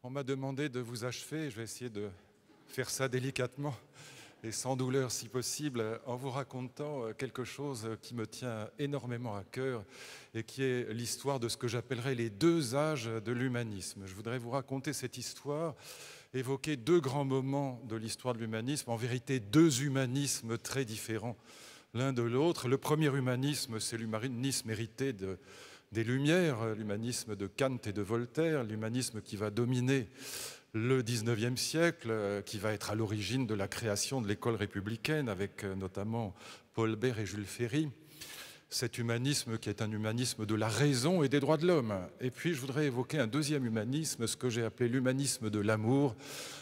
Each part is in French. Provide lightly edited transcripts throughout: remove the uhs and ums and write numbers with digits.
On m'a demandé de vous achever, je vais essayer de faire ça délicatement et sans douleur si possible, en vous racontant quelque chose qui me tient énormément à cœur et qui est l'histoire de ce que j'appellerais les deux âges de l'humanisme. Je voudrais vous raconter cette histoire, évoquer deux grands moments de l'histoire de l'humanisme, en vérité deux humanismes très différents l'un de l'autre. Le premier humanisme, c'est l'humanisme hérité des Lumières, l'humanisme de Kant et de Voltaire, l'humanisme qui va dominer le XIXe siècle, qui va être à l'origine de la création de l'école républicaine avec notamment Paul Bert et Jules Ferry. Cet humanisme qui est un humanisme de la raison et des droits de l'homme. Et puis je voudrais évoquer un deuxième humanisme, ce que j'ai appelé l'humanisme de l'amour,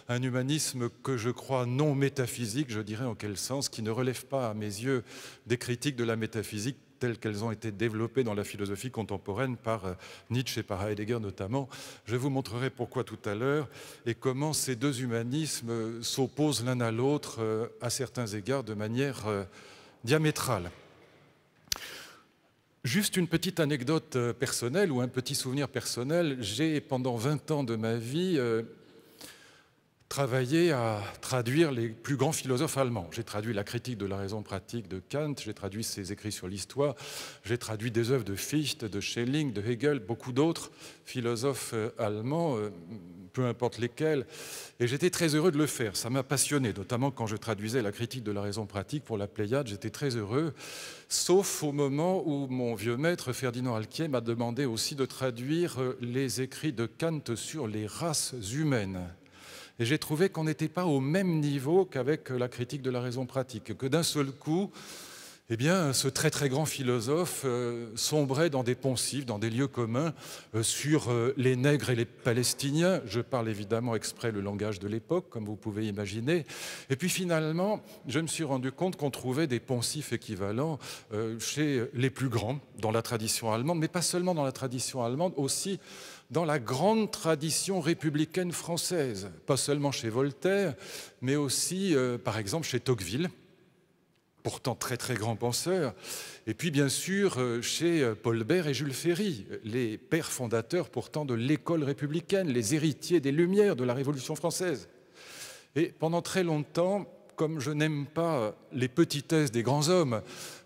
un humanisme que je crois non métaphysique, je dirais en quel sens, qui ne relève pas à mes yeux des critiques de la métaphysique telles qu'elles ont été développées dans la philosophie contemporaine par Nietzsche et par Heidegger notamment. Je vous montrerai pourquoi tout à l'heure et comment ces deux humanismes s'opposent l'un à l'autre à certains égards de manière diamétrale. Juste une petite anecdote personnelle ou un petit souvenir personnel. J'ai, pendant 20 ans de ma vie, travaillé à traduire les plus grands philosophes allemands. J'ai traduit la critique de la raison pratique de Kant, j'ai traduit ses écrits sur l'histoire, j'ai traduit des œuvres de Fichte, de Schelling, de Hegel, beaucoup d'autres philosophes allemands, peu importe lesquels, et j'étais très heureux de le faire. Ça m'a passionné, notamment quand je traduisais la critique de la raison pratique pour la Pléiade, j'étais très heureux, sauf au moment où mon vieux maître Ferdinand Alquier m'a demandé aussi de traduire les écrits de Kant sur les races humaines. Et j'ai trouvé qu'on n'était pas au même niveau qu'avec la critique de la raison pratique, que d'un seul coup, eh bien, ce très très grand philosophe sombrait dans des poncifs, dans des lieux communs sur les nègres et les Palestiniens. Je parle évidemment exprès le langage de l'époque, comme vous pouvez imaginer. Et puis finalement, je me suis rendu compte qu'on trouvait des poncifs équivalents chez les plus grands, dans la tradition allemande, mais pas seulement dans la tradition allemande, aussi dans la grande tradition républicaine française, pas seulement chez Voltaire, mais aussi, par exemple, chez Tocqueville, pourtant très très grand penseur, et puis bien sûr chez Paul Bert et Jules Ferry, les pères fondateurs pourtant de l'école républicaine, les héritiers des Lumières de la Révolution française. Et pendant très longtemps, comme je n'aime pas les petitesses des grands hommes,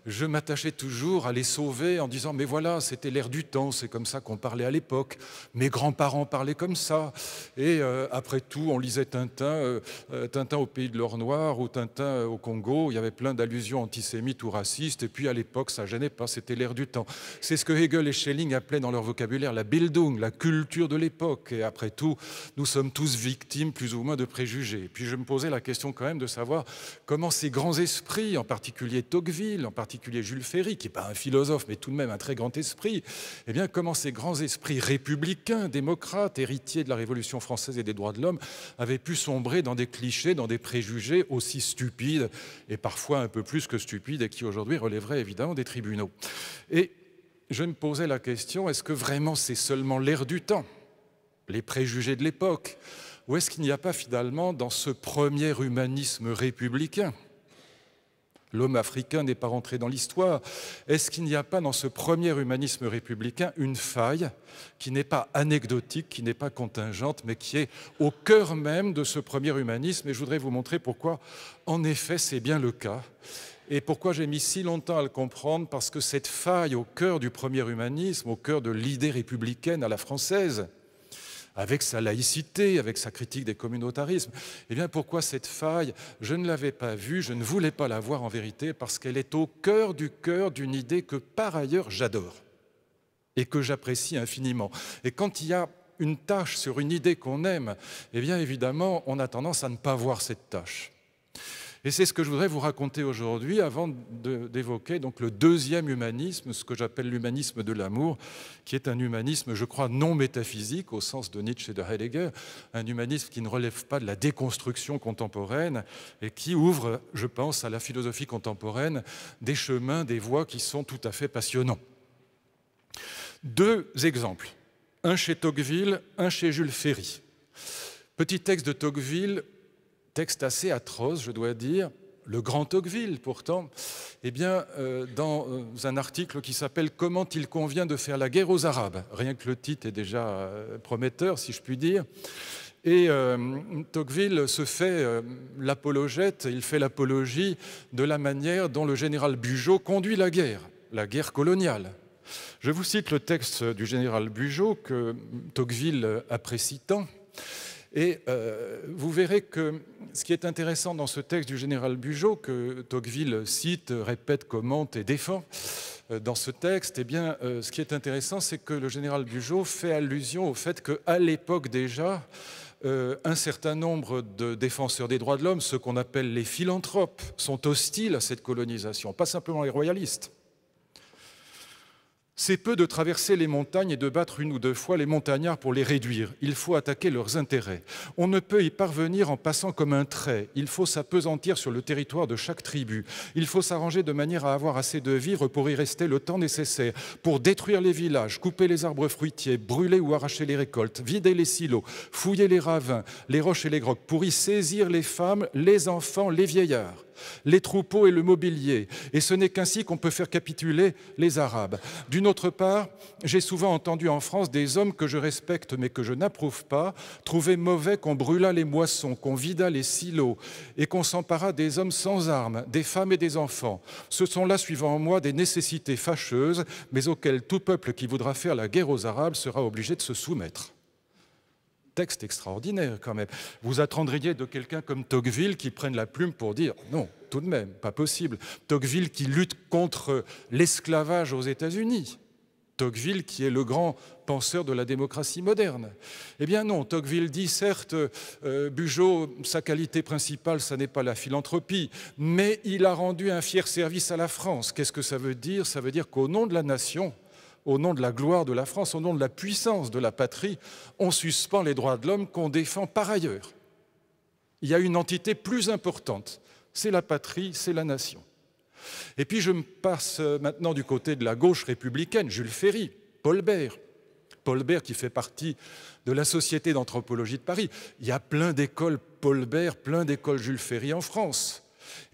je m'attachais toujours à les sauver en disant « mais voilà, c'était l'air du temps, c'est comme ça qu'on parlait à l'époque, mes grands-parents parlaient comme ça, et après tout, on lisait Tintin, Tintin au pays de l'or noir ou Tintin au Congo, il y avait plein d'allusions antisémites ou racistes, et puis à l'époque, ça gênait pas, c'était l'air du temps. » C'est ce que Hegel et Schelling appelaient dans leur vocabulaire la Bildung, la culture de l'époque, et après tout, nous sommes tous victimes plus ou moins de préjugés. Et puis je me posais la question quand même de savoir comment ces grands esprits, en particulier Tocqueville, en particulier Jules Ferry, qui n'est pas un philosophe, mais tout de même un très grand esprit, eh bien, comment ces grands esprits républicains, démocrates, héritiers de la Révolution française et des droits de l'homme, avaient pu sombrer dans des clichés, dans des préjugés aussi stupides, et parfois un peu plus que stupides, et qui aujourd'hui relèveraient évidemment des tribunaux. Et je me posais la question, est-ce que vraiment c'est seulement l'air du temps, les préjugés de l'époque, ou est-ce qu'il n'y a pas finalement dans ce premier humanisme républicain, l'homme africain n'est pas rentré dans l'histoire. Est-ce qu'il n'y a pas dans ce premier humanisme républicain une faille qui n'est pas anecdotique, qui n'est pas contingente, mais qui est au cœur même de ce premier humanisme? Et je voudrais vous montrer pourquoi, en effet, c'est bien le cas. Et pourquoi j'ai mis si longtemps à le comprendre? Parce que cette faille au cœur du premier humanisme, au cœur de l'idée républicaine à la française, avec sa laïcité, avec sa critique des communautarismes. Eh bien, pourquoi cette faille? Je ne l'avais pas vue, je ne voulais pas la voir en vérité, parce qu'elle est au cœur d'une idée que, par ailleurs, j'adore et que j'apprécie infiniment. Et quand il y a une tâche sur une idée qu'on aime, eh bien, évidemment, on a tendance à ne pas voir cette tâche. Et c'est ce que je voudrais vous raconter aujourd'hui avant d'évoquer donc le deuxième humanisme, ce que j'appelle l'humanisme de l'amour, qui est un humanisme, je crois, non métaphysique au sens de Nietzsche et de Heidegger, un humanisme qui ne relève pas de la déconstruction contemporaine et qui ouvre, je pense, à la philosophie contemporaine des chemins, des voies qui sont tout à fait passionnants. Deux exemples, un chez Tocqueville, un chez Jules Ferry. Petit texte de Tocqueville, texte assez atroce, je dois dire, le grand Tocqueville pourtant, eh bien, dans un article qui s'appelle « Comment il convient de faire la guerre aux Arabes », rien que le titre est déjà prometteur, si je puis dire, Et Tocqueville se fait l'apologète, il fait l'apologie de la manière dont le général Bugeaud conduit la guerre coloniale. Je vous cite le texte du général Bugeaud que Tocqueville apprécie tant. Et vous verrez que ce qui est intéressant dans ce texte du général Bugeaud, que Tocqueville cite, répète, commente et défend dans ce texte, eh bien, ce qui est intéressant, c'est que le général Bugeaud fait allusion au fait qu'à l'époque déjà, un certain nombre de défenseurs des droits de l'homme, ceux qu'on appelle les philanthropes, sont hostiles à cette colonisation, pas simplement les royalistes. C'est peu de traverser les montagnes et de battre une ou deux fois les montagnards pour les réduire. Il faut attaquer leurs intérêts. On ne peut y parvenir en passant comme un trait. Il faut s'appesantir sur le territoire de chaque tribu. Il faut s'arranger de manière à avoir assez de vivres pour y rester le temps nécessaire, pour détruire les villages, couper les arbres fruitiers, brûler ou arracher les récoltes, vider les silos, fouiller les ravins, les roches et les grottes, pour y saisir les femmes, les enfants, les vieillards, les troupeaux et le mobilier. Et ce n'est qu'ainsi qu'on peut faire capituler les Arabes. D'une autre part, j'ai souvent entendu en France des hommes que je respecte mais que je n'approuve pas trouver mauvais qu'on brûlât les moissons, qu'on vidât les silos et qu'on s'emparât des hommes sans armes, des femmes et des enfants. Ce sont là, suivant moi, des nécessités fâcheuses, mais auxquelles tout peuple qui voudra faire la guerre aux Arabes sera obligé de se soumettre. Texte extraordinaire quand même. Vous attendriez de quelqu'un comme Tocqueville qui prenne la plume pour dire non, tout de même, pas possible. Tocqueville qui lutte contre l'esclavage aux États-Unis. Tocqueville qui est le grand penseur de la démocratie moderne. Eh bien non, Tocqueville dit certes, Bugeaud, sa qualité principale, ça n'est pas la philanthropie, mais il a rendu un fier service à la France. Qu'est-ce que ça veut dire? Ça veut dire qu'au nom de la nation, au nom de la gloire de la France, au nom de la puissance de la patrie, on suspend les droits de l'homme qu'on défend par ailleurs. Il y a une entité plus importante, c'est la patrie, c'est la nation. Et puis je me passe maintenant du côté de la gauche républicaine, Jules Ferry, Paul Bert. Paul Bert qui fait partie de la Société d'anthropologie de Paris. Il y a plein d'écoles Paul Bert, plein d'écoles Jules Ferry en France.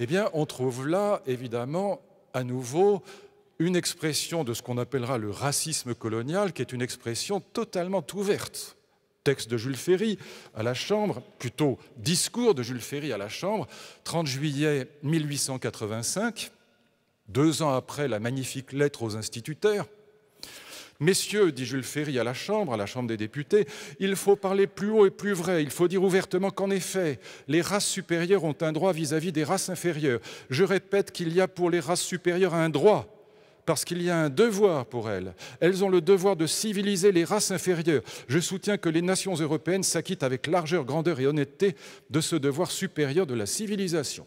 Eh bien, on trouve là, évidemment, à nouveau, une expression de ce qu'on appellera le racisme colonial, qui est une expression totalement ouverte. Texte de Jules Ferry à la Chambre, plutôt discours de Jules Ferry à la Chambre, 30 juillet 1885, 2 ans après la magnifique lettre aux instituteurs. « Messieurs, dit Jules Ferry à la Chambre des députés, il faut parler plus haut et plus vrai, il faut dire ouvertement qu'en effet, les races supérieures ont un droit vis-à-vis des races inférieures. Je répète qu'il y a pour les races supérieures un droit, parce qu'il y a un devoir pour elles. Elles ont le devoir de civiliser les races inférieures. Je soutiens que les nations européennes s'acquittent avec largeur, grandeur et honnêteté de ce devoir supérieur de la civilisation. »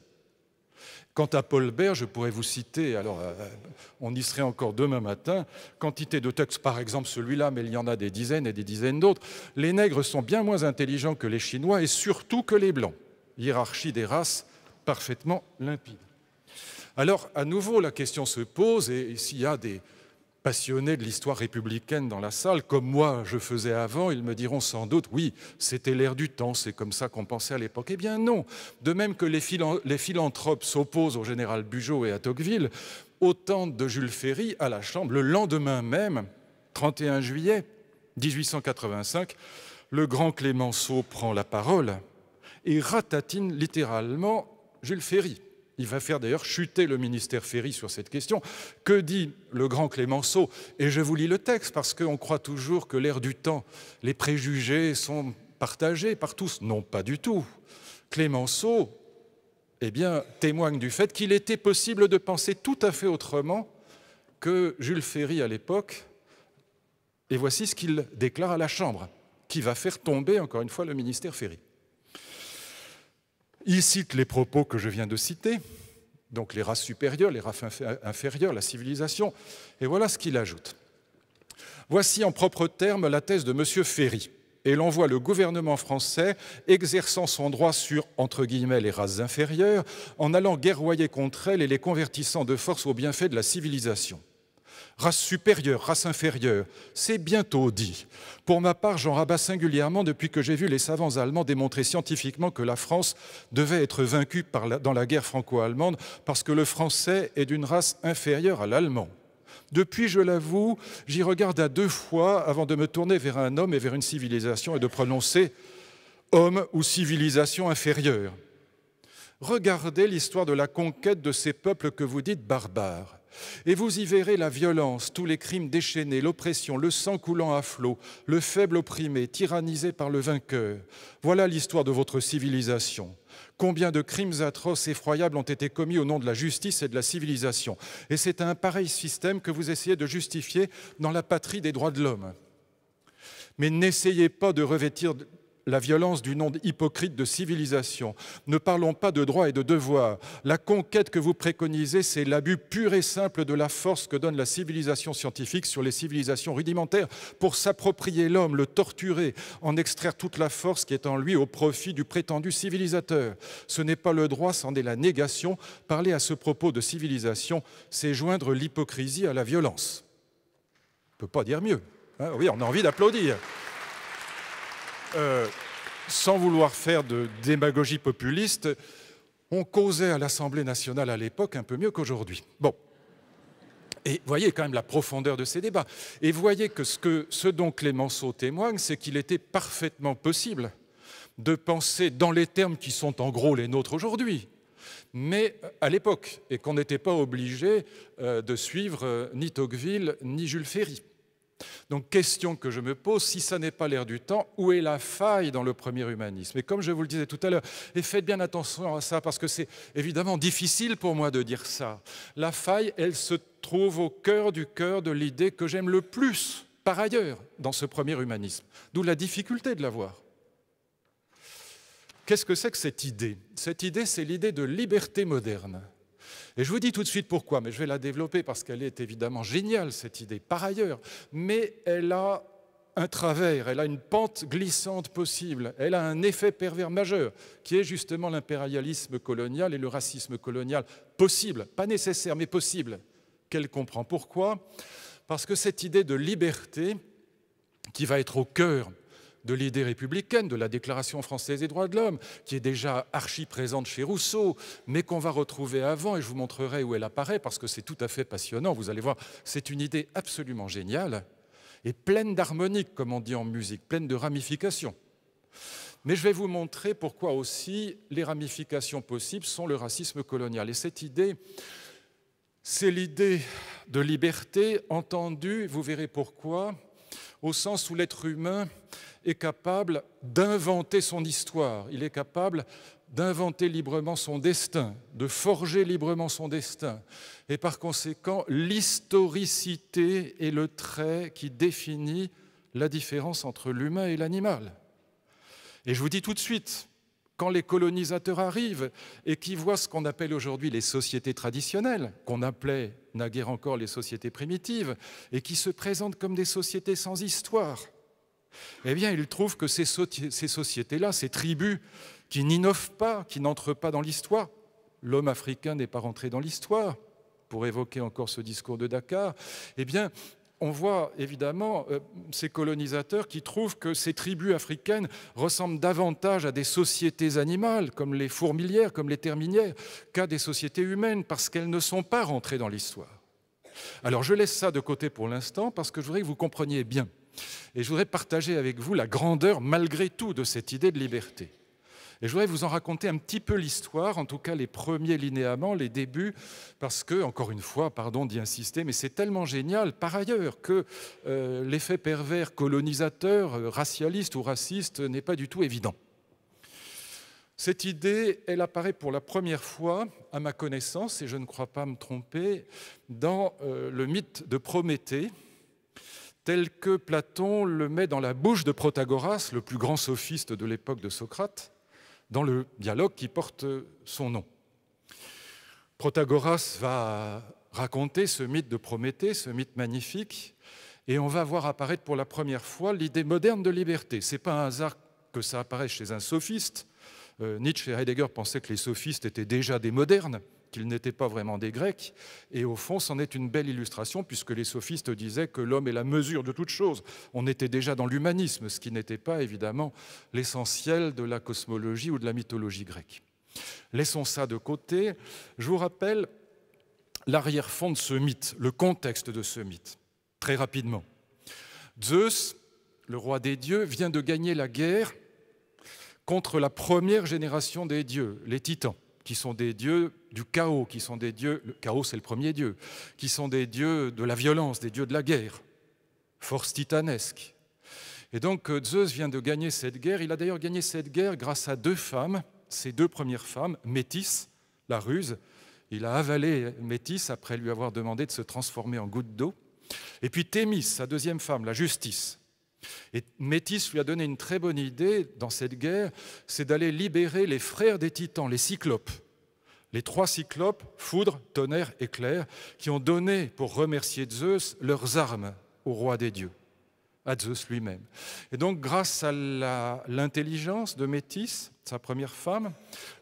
Quant à Paul Bert, je pourrais vous citer, alors on y serait encore demain matin, quantité de textes, par exemple celui-là, mais il y en a des dizaines et des dizaines d'autres. Les nègres sont bien moins intelligents que les Chinois et surtout que les Blancs. Hiérarchie des races parfaitement limpide. Alors, à nouveau, la question se pose, et s'il y a des passionnés de l'histoire républicaine dans la salle, comme moi je faisais avant, ils me diront sans doute, oui, c'était l'ère du temps, c'est comme ça qu'on pensait à l'époque. Eh bien non, de même que les philanthropes s'opposent au général Bugeaud et à Tocqueville, autant de Jules Ferry à la Chambre, le lendemain même, 31 juillet 1885, le grand Clémenceau prend la parole et ratatine littéralement Jules Ferry. Il va faire d'ailleurs chuter le ministère Ferry sur cette question. Que dit le grand Clémenceau? Et je vous lis le texte parce qu'on croit toujours que l'ère du temps, les préjugés sont partagés par tous. Non, pas du tout. Clémenceau, eh bien, témoigne du fait qu'il était possible de penser tout à fait autrement que Jules Ferry à l'époque. Et voici ce qu'il déclare à la Chambre, qui va faire tomber, encore une fois, le ministère Ferry. Il cite les propos que je viens de citer, donc les races supérieures, les races inférieures, la civilisation, et voilà ce qu'il ajoute. Voici en propres termes la thèse de M. Ferry, et l'on voit le gouvernement français exerçant son droit sur, entre guillemets, les races inférieures, en allant guerroyer contre elles et les convertissant de force au bienfait de la civilisation. Race supérieure, race inférieure, c'est bientôt dit. Pour ma part, j'en rabats singulièrement depuis que j'ai vu les savants allemands démontrer scientifiquement que la France devait être vaincue dans la guerre franco-allemande parce que le français est d'une race inférieure à l'allemand. Depuis, je l'avoue, j'y regarde à 2 fois avant de me tourner vers un homme et vers une civilisation et de prononcer homme ou civilisation inférieure. Regardez l'histoire de la conquête de ces peuples que vous dites barbares. Et vous y verrez la violence, tous les crimes déchaînés, l'oppression, le sang coulant à flot, le faible opprimé, tyrannisé par le vainqueur. Voilà l'histoire de votre civilisation. Combien de crimes atroces, effroyables ont été commis au nom de la justice et de la civilisation. Et c'est un pareil système que vous essayez de justifier dans la patrie des droits de l'homme. Mais n'essayez pas de revêtir la violence du nom hypocrite de civilisation. Ne parlons pas de droits et de devoirs. La conquête que vous préconisez, c'est l'abus pur et simple de la force que donne la civilisation scientifique sur les civilisations rudimentaires pour s'approprier l'homme, le torturer, en extraire toute la force qui est en lui au profit du prétendu civilisateur. Ce n'est pas le droit, c'en est la négation. Parler à ce propos de civilisation, c'est joindre l'hypocrisie à la violence. On ne peut pas dire mieux. Hein, oui, on a envie d'applaudir. Sans vouloir faire de démagogie populiste, on causait à l'Assemblée nationale à l'époque un peu mieux qu'aujourd'hui. Bon. Et voyez quand même la profondeur de ces débats. Et voyez que ce dont Clémenceau témoigne, c'est qu'il était parfaitement possible de penser dans les termes qui sont en gros les nôtres aujourd'hui, mais à l'époque, et qu'on n'était pas obligé de suivre ni Tocqueville ni Jules Ferry. Donc, question que je me pose, si ça n'est pas l'air du temps, où est la faille dans le premier humanisme? Et comme je vous le disais tout à l'heure, et faites bien attention à ça, parce que c'est évidemment difficile pour moi de dire ça. La faille, elle se trouve au cœur de l'idée que j'aime le plus, par ailleurs, dans ce premier humanisme. D'où la difficulté de la voir. Qu'est-ce que c'est que cette idée? Cette idée, c'est l'idée de liberté moderne. Et je vous dis tout de suite pourquoi, mais je vais la développer parce qu'elle est évidemment géniale, cette idée, par ailleurs. Mais elle a un travers, elle a une pente glissante possible, elle a un effet pervers majeur, qui est justement l'impérialisme colonial et le racisme colonial possible, pas nécessaire, mais possible, qu'elle comprend. Pourquoi? Parce que cette idée de liberté, qui va être au cœur de l'idée républicaine, de la Déclaration française des droits de l'homme, qui est déjà archi-présente chez Rousseau, mais qu'on va retrouver avant, et je vous montrerai où elle apparaît, parce que c'est tout à fait passionnant, vous allez voir, c'est une idée absolument géniale, et pleine d'harmonique, comme on dit en musique, pleine de ramifications. Mais je vais vous montrer pourquoi aussi les ramifications possibles sont le racisme colonial. Et cette idée, c'est l'idée de liberté entendue, vous verrez pourquoi, au sens où l'être humain est capable d'inventer son histoire, il est capable d'inventer librement son destin, de forger librement son destin. Et par conséquent, l'historicité est le trait qui définit la différence entre l'humain et l'animal. Et je vous dis tout de suite, quand les colonisateurs arrivent et qui voient ce qu'on appelle aujourd'hui les sociétés traditionnelles, qu'on appelait naguère encore les sociétés primitives, et qui se présentent comme des sociétés sans histoire, eh bien, ils trouvent que ces sociétés-là, ces tribus qui n'innovent pas, qui n'entrent pas dans l'histoire, l'homme africain n'est pas rentré dans l'histoire, pour évoquer encore ce discours de Dakar, eh bien, on voit évidemment ces colonisateurs qui trouvent que ces tribus africaines ressemblent davantage à des sociétés animales, comme les fourmilières, comme les terminières, qu'à des sociétés humaines, parce qu'elles ne sont pas rentrées dans l'histoire. Alors, je laisse ça de côté pour l'instant, parce que je voudrais que vous compreniez bien. Et je voudrais partager avec vous la grandeur, malgré tout, de cette idée de liberté. Et je voudrais vous en raconter un petit peu l'histoire, en tout cas les premiers linéaments, les débuts, parce que, encore une fois, pardon d'y insister, mais c'est tellement génial, par ailleurs, que l'effet pervers colonisateur, racialiste ou raciste n'est pas du tout évident. Cette idée, elle apparaît pour la première fois, à ma connaissance, et je ne crois pas me tromper, dans le mythe de Prométhée, tel que Platon le met dans la bouche de Protagoras, le plus grand sophiste de l'époque de Socrate, dans le dialogue qui porte son nom. Protagoras va raconter ce mythe de Prométhée, ce mythe magnifique, et on va voir apparaître pour la première fois l'idée moderne de liberté. Ce n'est pas un hasard que ça apparaisse chez un sophiste. Nietzsche et Heidegger pensaient que les sophistes étaient déjà des modernes, qu'ils n'étaient pas vraiment des Grecs, et au fond, c'en est une belle illustration, puisque les sophistes disaient que l'homme est la mesure de toute chose. On était déjà dans l'humanisme, ce qui n'était pas, évidemment, l'essentiel de la cosmologie ou de la mythologie grecque. Laissons ça de côté. Je vous rappelle l'arrière-fond de ce mythe, le contexte de ce mythe, très rapidement. Zeus, le roi des dieux, vient de gagner la guerre contre la première génération des dieux, les titans, qui sont des dieux du chaos, qui sont des dieux, le chaos c'est le premier dieu, qui sont des dieux de la violence, des dieux de la guerre, force titanesque. Et donc Zeus vient de gagner cette guerre. Il a d'ailleurs gagné cette guerre grâce à 2 femmes, ses 2 premières femmes, Métis, la ruse. Il a avalé Métis après lui avoir demandé de se transformer en goutte d'eau. Et puis Thémis, sa 2e femme, la justice. Et Métis lui a donné une très bonne idée dans cette guerre, c'est d'aller libérer les frères des titans, les cyclopes. Les 3 cyclopes, foudre, tonnerre, éclair, qui ont donné, pour remercier Zeus, leurs armes au roi des dieux, à Zeus lui-même. Et donc, grâce à l'intelligence de Métis, sa première femme,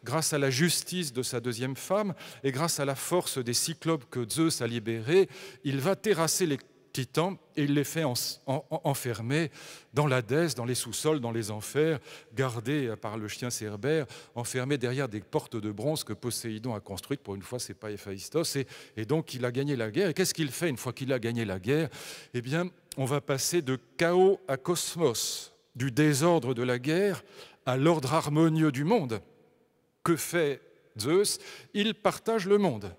grâce à la justice de sa 2e femme, et grâce à la force des cyclopes que Zeus a libérés, il va terrasser les titans et il les fait enfermer dans l'Hadès, dans les sous-sols, dans les enfers, gardés par le chien Cerbère, enfermés derrière des portes de bronze que Poséidon a construites. Pour une fois, ce n'est pas Héphaïstos. Et donc, il a gagné la guerre. Et qu'est-ce qu'il fait une fois qu'il a gagné la guerre? Eh bien, on va passer de chaos à cosmos, du désordre de la guerre à l'ordre harmonieux du monde. Que fait Zeus? Il partage le monde.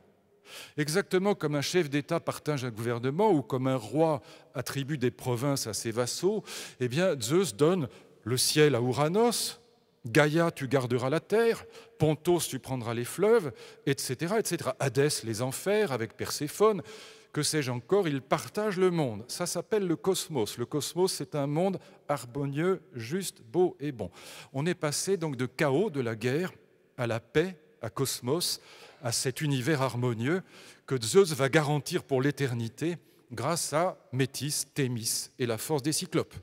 Exactement comme un chef d'État partage un gouvernement ou comme un roi attribue des provinces à ses vassaux, eh bien Zeus donne le ciel à Ouranos, Gaïa, tu garderas la terre, Pontos, tu prendras les fleuves, etc., etc. Hadès, les enfers avec Perséphone, que sais-je encore, il partage le monde. Ça s'appelle le cosmos. Le cosmos, c'est un monde harmonieux, juste, beau et bon. On est passé donc de chaos, de la guerre, à la paix, à cosmos, à cet univers harmonieux que Zeus va garantir pour l'éternité grâce à Métis, Thémis et la force des cyclopes,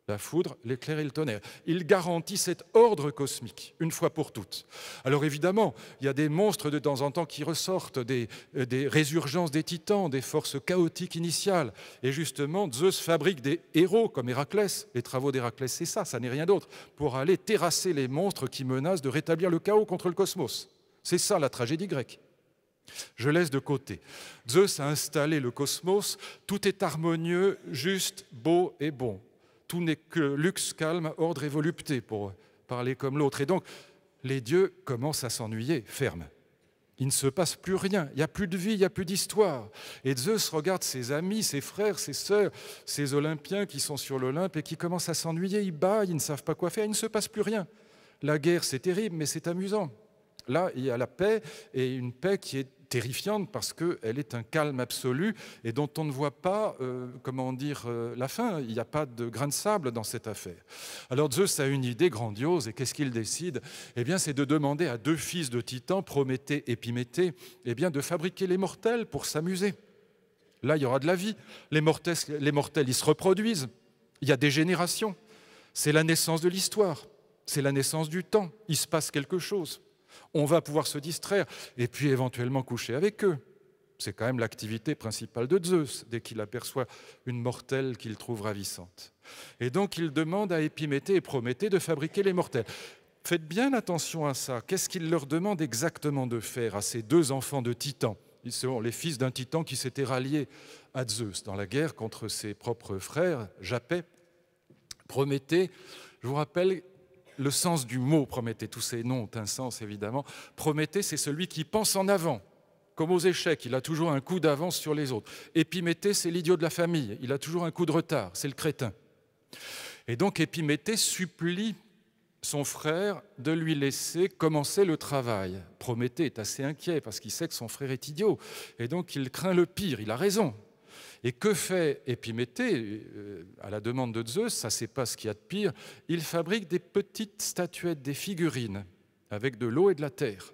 la foudre, l'éclair et le tonnerre. Il garantit cet ordre cosmique, une fois pour toutes. Alors évidemment, il y a des monstres de temps en temps qui ressortent, des résurgences des titans, des forces chaotiques initiales. Et justement, Zeus fabrique des héros comme Héraclès. Les travaux d'Héraclès, c'est ça n'est rien d'autre, pour aller terrasser les monstres qui menacent de rétablir le chaos contre le cosmos. C'est ça la tragédie grecque. Je laisse de côté. Zeus a installé le cosmos, tout est harmonieux, juste, beau et bon. Tout n'est que luxe, calme, ordre et volupté, pour parler comme l'autre. Et donc, les dieux commencent à s'ennuyer, ferme. Il ne se passe plus rien, il n'y a plus de vie, il n'y a plus d'histoire. Et Zeus regarde ses amis, ses frères, ses sœurs, ses Olympiens qui sont sur l'Olympe et qui commencent à s'ennuyer, ils bâillent, ils ne savent pas quoi faire, il ne se passe plus rien. La guerre, c'est terrible, mais c'est amusant. Là, il y a la paix, et une paix qui est terrifiante parce qu'elle est un calme absolu et dont on ne voit pas, la fin. Il n'y a pas de grain de sable dans cette affaire. Alors Zeus a une idée grandiose, et qu'est-ce qu'il décide? Eh bien, c'est de demander à 2 fils de Titans, Prométhée et Épiméthée, eh bien, de fabriquer les mortels pour s'amuser. Là, il y aura de la vie. Les mortels, ils se reproduisent. Il y a des générations. C'est la naissance de l'histoire. C'est la naissance du temps. Il se passe quelque chose. On va pouvoir se distraire et puis éventuellement coucher avec eux. C'est quand même l'activité principale de Zeus, dès qu'il aperçoit une mortelle qu'il trouve ravissante. Et donc il demande à Épiméthée et Prométhée de fabriquer les mortels. Faites bien attention à ça. Qu'est-ce qu'il leur demande exactement de faire à ces 2 enfants de Titans? Ils sont les fils d'un Titan qui s'était rallié à Zeus dans la guerre contre ses propres frères, Japet. Prométhée, je vous rappelle le sens du mot Prométhée, tous ces noms ont un sens évidemment. Prométhée, c'est celui qui pense en avant, comme aux échecs, il a toujours un coup d'avance sur les autres. Épiméthée, c'est l'idiot de la famille, il a toujours un coup de retard, c'est le crétin. Et donc Épiméthée supplie son frère de lui laisser commencer le travail. Prométhée est assez inquiet parce qu'il sait que son frère est idiot, et donc il craint le pire, il a raison. Et que fait Épiméthée? À la demande de Zeus, ça c'est pas ce qu'il y a de pire, il fabrique des petites statuettes, des figurines, avec de l'eau et de la terre.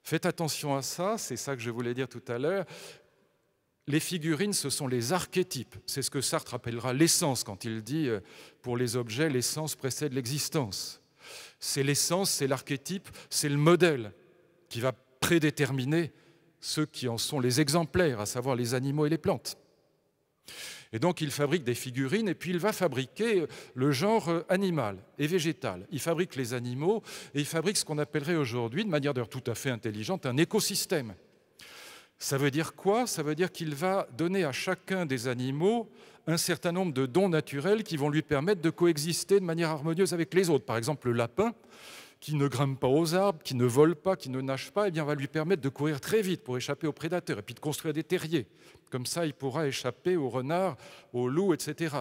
Faites attention à ça, c'est ça que je voulais dire tout à l'heure. Les figurines, ce sont les archétypes. C'est ce que Sartre appellera l'essence, quand il dit pour les objets, l'essence précède l'existence. C'est l'essence, c'est l'archétype, c'est le modèle qui va prédéterminer ceux qui en sont les exemplaires, à savoir les animaux et les plantes. Et donc il fabrique des figurines et puis il va fabriquer le genre animal et végétal. Il fabrique les animaux et il fabrique ce qu'on appellerait aujourd'hui, de manière d'ailleurs tout à fait intelligente, un écosystème. Ça veut dire quoi? Ça veut dire qu'il va donner à chacun des animaux un certain nombre de dons naturels qui vont lui permettre de coexister de manière harmonieuse avec les autres. Par exemple, le lapin, qui ne grimpe pas aux arbres, qui ne vole pas, qui ne nage pas, eh bien, va lui permettre de courir très vite pour échapper aux prédateurs et puis de construire des terriers. Comme ça, il pourra échapper aux renards, aux loups, etc.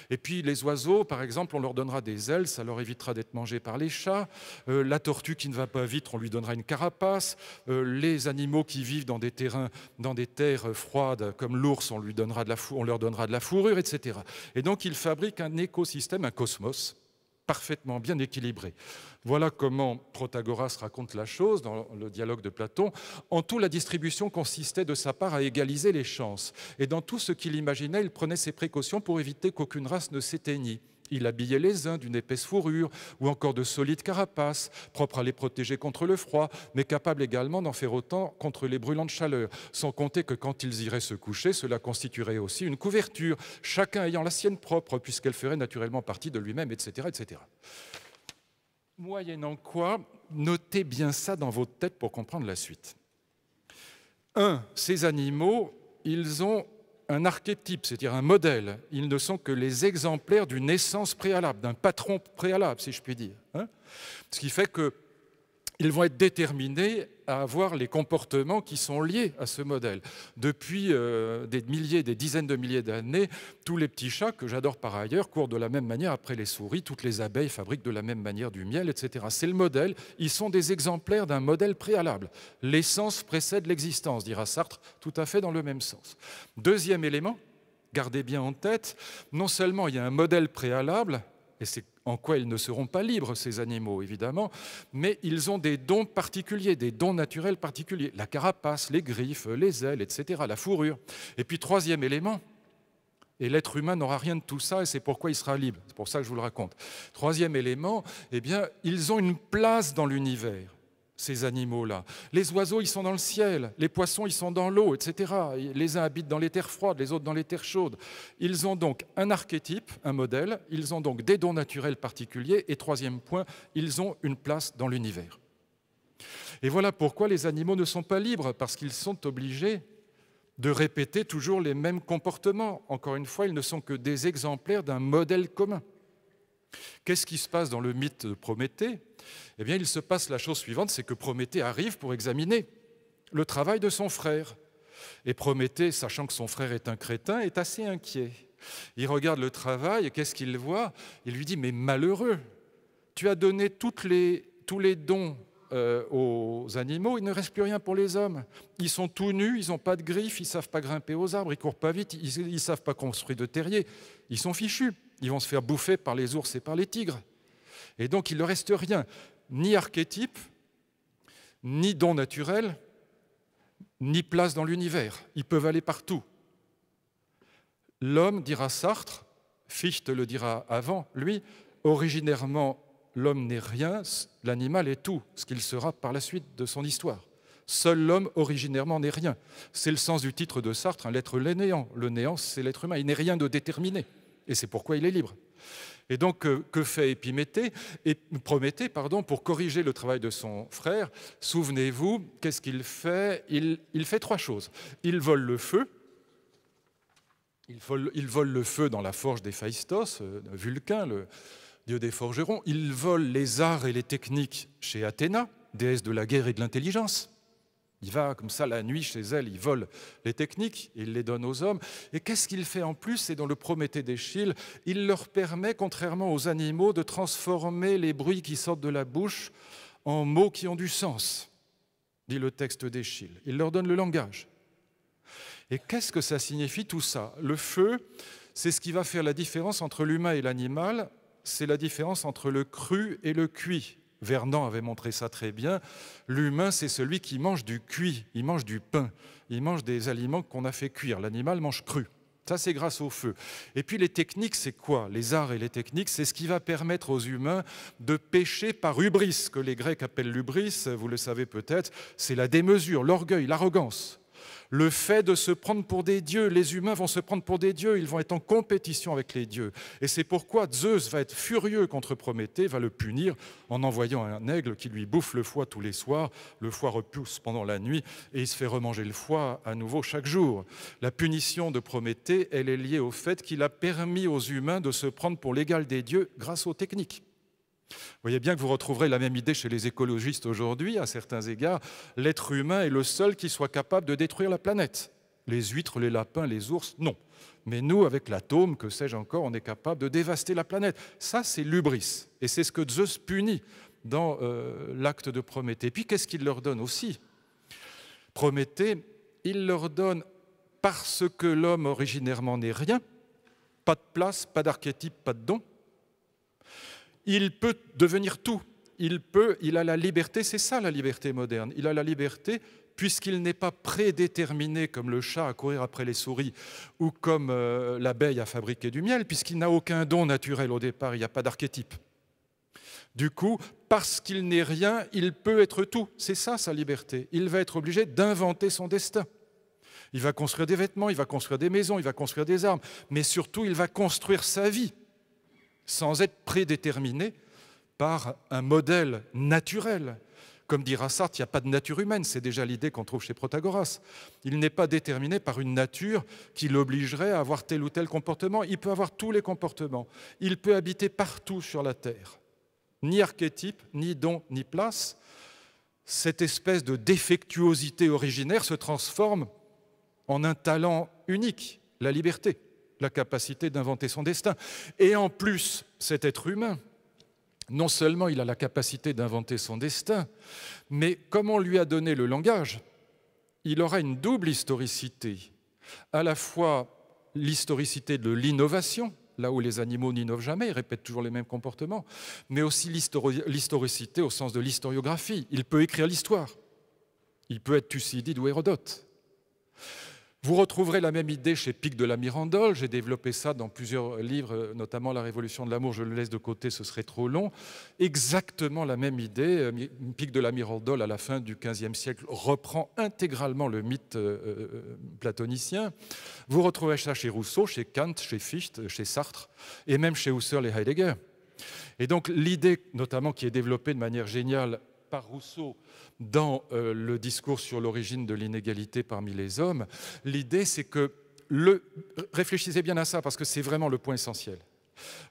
Et puis les oiseaux, par exemple, on leur donnera des ailes, ça leur évitera d'être mangés par les chats. La tortue qui ne va pas vite, on lui donnera une carapace. Les animaux qui vivent dans des terres froides, comme l'ours, on leur donnera de la fourrure, etc. Et donc, il fabrique un écosystème, un cosmos, parfaitement bien équilibré. Voilà comment Protagoras raconte la chose dans le dialogue de Platon. En tout, la distribution consistait de sa part à égaliser les chances. Et dans tout ce qu'il imaginait, il prenait ses précautions pour éviter qu'aucune race ne s'éteignît. Il habillait les uns d'une épaisse fourrure ou encore de solides carapaces, propres à les protéger contre le froid, mais capables également d'en faire autant contre les brûlantes chaleurs. Sans compter que quand ils iraient se coucher, cela constituerait aussi une couverture, chacun ayant la sienne propre, puisqu'elle ferait naturellement partie de lui-même, etc., etc. Moyennant quoi, notez bien ça dans votre tête pour comprendre la suite. 1. Ces animaux, ils ont un archétype, c'est-à-dire un modèle. Ils ne sont que les exemplaires d'une essence préalable, d'un patron préalable, si je puis dire. Ce qui fait qu'ils vont être déterminés à avoir les comportements qui sont liés à ce modèle. Depuis des dizaines de milliers d'années, tous les petits chats, que j'adore par ailleurs, courent de la même manière après les souris, toutes les abeilles fabriquent de la même manière du miel, etc. C'est le modèle, ils sont des exemplaires d'un modèle préalable. L'essence précède l'existence, dira Sartre, tout à fait dans le même sens. Deuxième élément, gardez bien en tête, non seulement il y a un modèle préalable, et c'est en quoi ils ne seront pas libres, ces animaux, évidemment, mais ils ont des dons particuliers, des dons naturels particuliers. La carapace, les griffes, les ailes, etc., la fourrure. Et puis, troisième élément, et l'être humain n'aura rien de tout ça, et c'est pourquoi il sera libre. C'est pour ça que je vous le raconte. Troisième élément, eh bien, ils ont une place dans l'univers, ces animaux-là. Les oiseaux, ils sont dans le ciel, les poissons, ils sont dans l'eau, etc. Les uns habitent dans les terres froides, les autres dans les terres chaudes. Ils ont donc un archétype, un modèle, ils ont donc des dons naturels particuliers, et troisième point, ils ont une place dans l'univers. Et voilà pourquoi les animaux ne sont pas libres, parce qu'ils sont obligés de répéter toujours les mêmes comportements. Encore une fois, ils ne sont que des exemplaires d'un modèle commun. Qu'est-ce qui se passe dans le mythe de Prométhée ? Eh bien, il se passe la chose suivante, c'est que Prométhée arrive pour examiner le travail de son frère. Et Prométhée, sachant que son frère est un crétin, est assez inquiet. Il regarde le travail et qu'est-ce qu'il voit ? Il lui dit « Mais malheureux, tu as donné tous les dons aux animaux, il ne reste plus rien pour les hommes. Ils sont tout nus, ils n'ont pas de griffes, ils ne savent pas grimper aux arbres, ils ne courent pas vite, ils ne savent pas construire de terriers. Ils sont fichus, ils vont se faire bouffer par les ours et par les tigres. Et donc, il ne reste rien, ni archétype, ni don naturel, ni place dans l'univers. Ils peuvent aller partout. L'homme, dira Sartre, Fichte le dira avant, lui, originairement, l'homme n'est rien, l'animal est tout, ce qu'il sera par la suite de son histoire. Seul l'homme, originairement, n'est rien. C'est le sens du titre de Sartre, l'être l'est néant. Le néant, c'est l'être humain. Il n'est rien de déterminé. Et c'est pourquoi il est libre. Et donc, que fait Prométhée, pour corriger le travail de son frère? Souvenez-vous, qu'est-ce qu'il fait? Il fait trois choses. Il vole le feu. Il vole le feu dans la forge d'Héphaïstos, Vulcain, le dieu des forgerons. Il vole les arts et les techniques chez Athéna, déesse de la guerre et de l'intelligence. Il va comme ça la nuit chez elle, il vole les techniques, il les donne aux hommes. Et qu'est-ce qu'il fait en plus? C'est dans le Prométhée d'Échille, il leur permet, contrairement aux animaux, de transformer les bruits qui sortent de la bouche en mots qui ont du sens, dit le texte d'Échille. Il leur donne le langage. Et qu'est-ce que ça signifie tout ça? Le feu, c'est ce qui va faire la différence entre l'humain et l'animal, c'est la différence entre le cru et le cuit. Vernon avait montré ça très bien. L'humain, c'est celui qui mange du cuit, il mange du pain, il mange des aliments qu'on a fait cuire. L'animal mange cru. Ça, c'est grâce au feu. Et puis les techniques, c'est quoi? Les arts et les techniques, c'est ce qui va permettre aux humains de pécher par hubris, que les Grecs appellent l'hubris, vous le savez peut-être, c'est la démesure, l'orgueil, l'arrogance. Le fait de se prendre pour des dieux, les humains vont se prendre pour des dieux, ils vont être en compétition avec les dieux. Et c'est pourquoi Zeus va être furieux contre Prométhée, va le punir en envoyant un aigle qui lui bouffe le foie tous les soirs. Le foie repousse pendant la nuit et il se fait remanger le foie à nouveau chaque jour. La punition de Prométhée, elle est liée au fait qu'il a permis aux humains de se prendre pour l'égal des dieux grâce aux techniques. Vous voyez bien que vous retrouverez la même idée chez les écologistes aujourd'hui, à certains égards. L'être humain est le seul qui soit capable de détruire la planète. Les huîtres, les lapins, les ours, non. Mais nous, avec l'atome, que sais-je encore, on est capable de dévaster la planète. Ça, c'est l'hubris. Et c'est ce que Zeus punit dans l'acte de Prométhée. Et puis, qu'est-ce qu'il leur donne aussi? Prométhée, il leur donne, parce que l'homme originairement n'est rien, pas de place, pas d'archétype, pas de don, il peut devenir tout. Il a la liberté, c'est ça la liberté moderne. Il a la liberté puisqu'il n'est pas prédéterminé comme le chat à courir après les souris ou comme l'abeille à fabriquer du miel, puisqu'il n'a aucun don naturel au départ, il n'y a pas d'archétype. Du coup, parce qu'il n'est rien, il peut être tout. C'est ça sa liberté. Il va être obligé d'inventer son destin. Il va construire des vêtements, il va construire des maisons, il va construire des armes, mais surtout il va construire sa vie, sans être prédéterminé par un modèle naturel. Comme dira Sartre, il n'y a pas de nature humaine, c'est déjà l'idée qu'on trouve chez Protagoras. Il n'est pas déterminé par une nature qui l'obligerait à avoir tel ou tel comportement. Il peut avoir tous les comportements. Il peut habiter partout sur la Terre. Ni archétype, ni don, ni place. Cette espèce de défectuosité originaire se transforme en un talent unique, la liberté, la capacité d'inventer son destin. Et en plus, cet être humain, non seulement il a la capacité d'inventer son destin, mais comme on lui a donné le langage, il aura une double historicité. À la fois l'historicité de l'innovation, là où les animaux n'innovent jamais, ils répètent toujours les mêmes comportements, mais aussi l'historicité au sens de l'historiographie. Il peut écrire l'histoire. Il peut être Thucydide ou Hérodote. Vous retrouverez la même idée chez Pic de la Mirandole. J'ai développé ça dans plusieurs livres, notamment La Révolution de l'amour. Je le laisse de côté, ce serait trop long. Exactement la même idée. Pic de la Mirandole, à la fin du XVe siècle, reprend intégralement le mythe platonicien. Vous retrouverez ça chez Rousseau, chez Kant, chez Fichte, chez Sartre, et même chez Husserl et Heidegger. Et donc l'idée, notamment, qui est développée de manière géniale par Rousseau dans le discours sur l'origine de l'inégalité parmi les hommes, l'idée c'est que, réfléchissez bien à ça parce que c'est vraiment le point essentiel,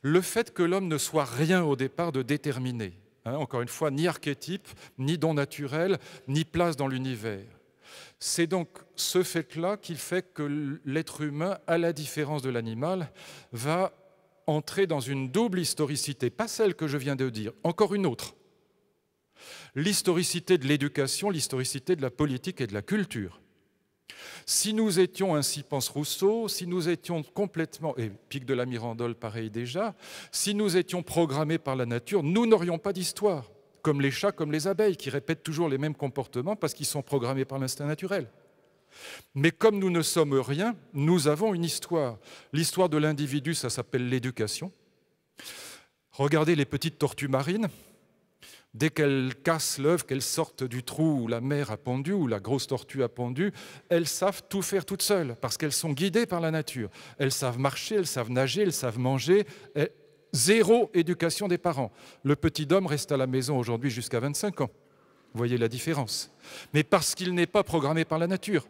le fait que l'homme ne soit rien au départ de déterminé, encore une fois, ni archétype, ni don naturel, ni place dans l'univers. C'est donc ce fait-là qui fait que l'être humain, à la différence de l'animal, va entrer dans une double historicité, pas celle que je viens de dire, encore une autre. L'historicité de l'éducation, l'historicité de la politique et de la culture. Si nous étions, ainsi pense Rousseau, si nous étions complètement, et Pic de la Mirandole pareil déjà, si nous étions programmés par la nature, nous n'aurions pas d'histoire, comme les chats, comme les abeilles, qui répètent toujours les mêmes comportements parce qu'ils sont programmés par l'instinct naturel. Mais comme nous ne sommes rien, nous avons une histoire. L'histoire de l'individu, ça s'appelle l'éducation. Regardez les petites tortues marines. Dès qu'elles cassent l'œuf, qu'elles sortent du trou où la mère a pondu, où la grosse tortue a pondu, elles savent tout faire toutes seules, parce qu'elles sont guidées par la nature. Elles savent marcher, elles savent nager, elles savent manger. Zéro éducation des parents. Le petit homme reste à la maison aujourd'hui jusqu'à 25 ans. Vous voyez la différence. Mais parce qu'il n'est pas programmé par la nature.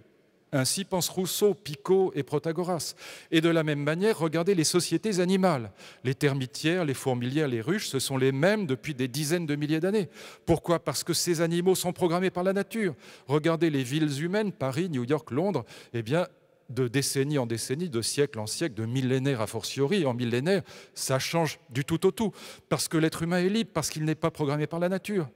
Ainsi pensent Rousseau, Picot et Protagoras. Et de la même manière, regardez les sociétés animales. Les termitières, les fourmilières, les ruches, ce sont les mêmes depuis des dizaines de milliers d'années. Pourquoi? Parce que ces animaux sont programmés par la nature. Regardez les villes humaines, Paris, New York, Londres, eh bien, de décennie en décennie, de siècle en siècle, de millénaire a fortiori, en millénaire, ça change du tout au tout. Parce que l'être humain est libre, parce qu'il n'est pas programmé par la nature.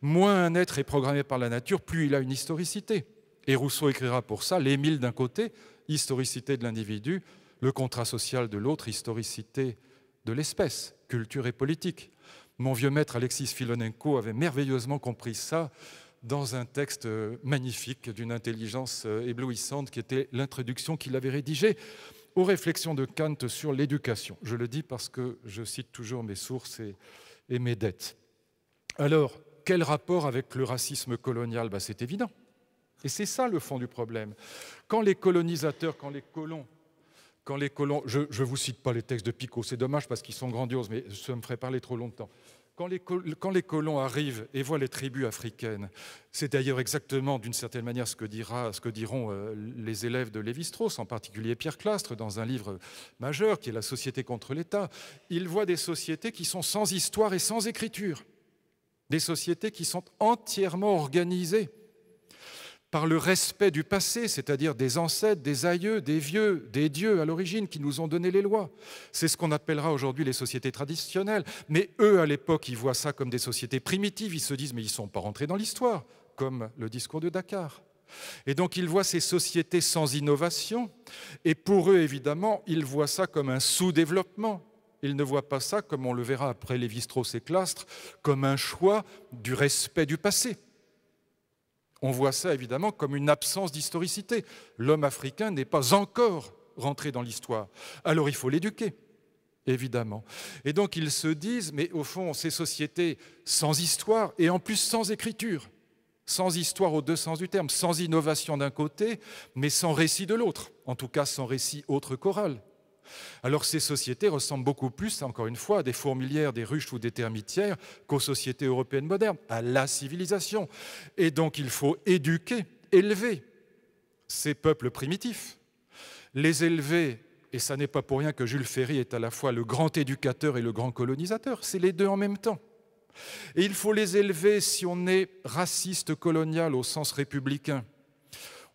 Moins un être est programmé par la nature, plus il a une historicité. Et Rousseau écrira pour ça l'Émile d'un côté, historicité de l'individu, le contrat social de l'autre, historicité de l'espèce, culture et politique. Mon vieux maître Alexis Filonenko avait merveilleusement compris ça dans un texte magnifique d'une intelligence éblouissante qui était l'introduction qu'il avait rédigée aux réflexions de Kant sur l'éducation. Je le dis parce que je cite toujours mes sources et mes dettes. Alors, quel rapport avec le racisme colonial? C'est évident. Et c'est ça le fond du problème. Quand les colonisateurs, quand les colons, je ne vous cite pas les textes de Picot, c'est dommage parce qu'ils sont grandioses, mais ça me ferait parler trop longtemps. Quand les colons arrivent et voient les tribus africaines, c'est d'ailleurs exactement d'une certaine manière ce que diront les élèves de Lévi-Strauss, en particulier Pierre Clastres, dans un livre majeur qui est La société contre l'État. Ils voient des sociétés qui sont sans histoire et sans écriture, des sociétés qui sont entièrement organisées par le respect du passé, c'est-à-dire des ancêtres, des aïeux, des vieux, des dieux à l'origine qui nous ont donné les lois. C'est ce qu'on appellera aujourd'hui les sociétés traditionnelles. Mais eux, à l'époque, ils voient ça comme des sociétés primitives. Ils se disent, mais ils ne sont pas rentrés dans l'histoire, comme le discours de Dakar. Et donc, ils voient ces sociétés sans innovation. Et pour eux, évidemment, ils voient ça comme un sous-développement. Ils ne voient pas ça, comme on le verra après Lévi-Strauss et Clastres, comme un choix du respect du passé. On voit ça évidemment comme une absence d'historicité. L'homme africain n'est pas encore rentré dans l'histoire. Alors il faut l'éduquer, évidemment. Et donc ils se disent, mais au fond, ces sociétés sans histoire et en plus sans écriture, sans histoire aux deux sens du terme, sans innovation d'un côté, mais sans récit de l'autre, en tout cas sans récit autre qu'oral. Alors ces sociétés ressemblent beaucoup plus, encore une fois, à des fourmilières, des ruches ou des termitières qu'aux sociétés européennes modernes, à la civilisation. Et donc il faut éduquer, élever ces peuples primitifs. Les élever, et ça n'est pas pour rien que Jules Ferry est à la fois le grand éducateur et le grand colonisateur, c'est les deux en même temps. Et il faut les élever si on est raciste colonial au sens républicain.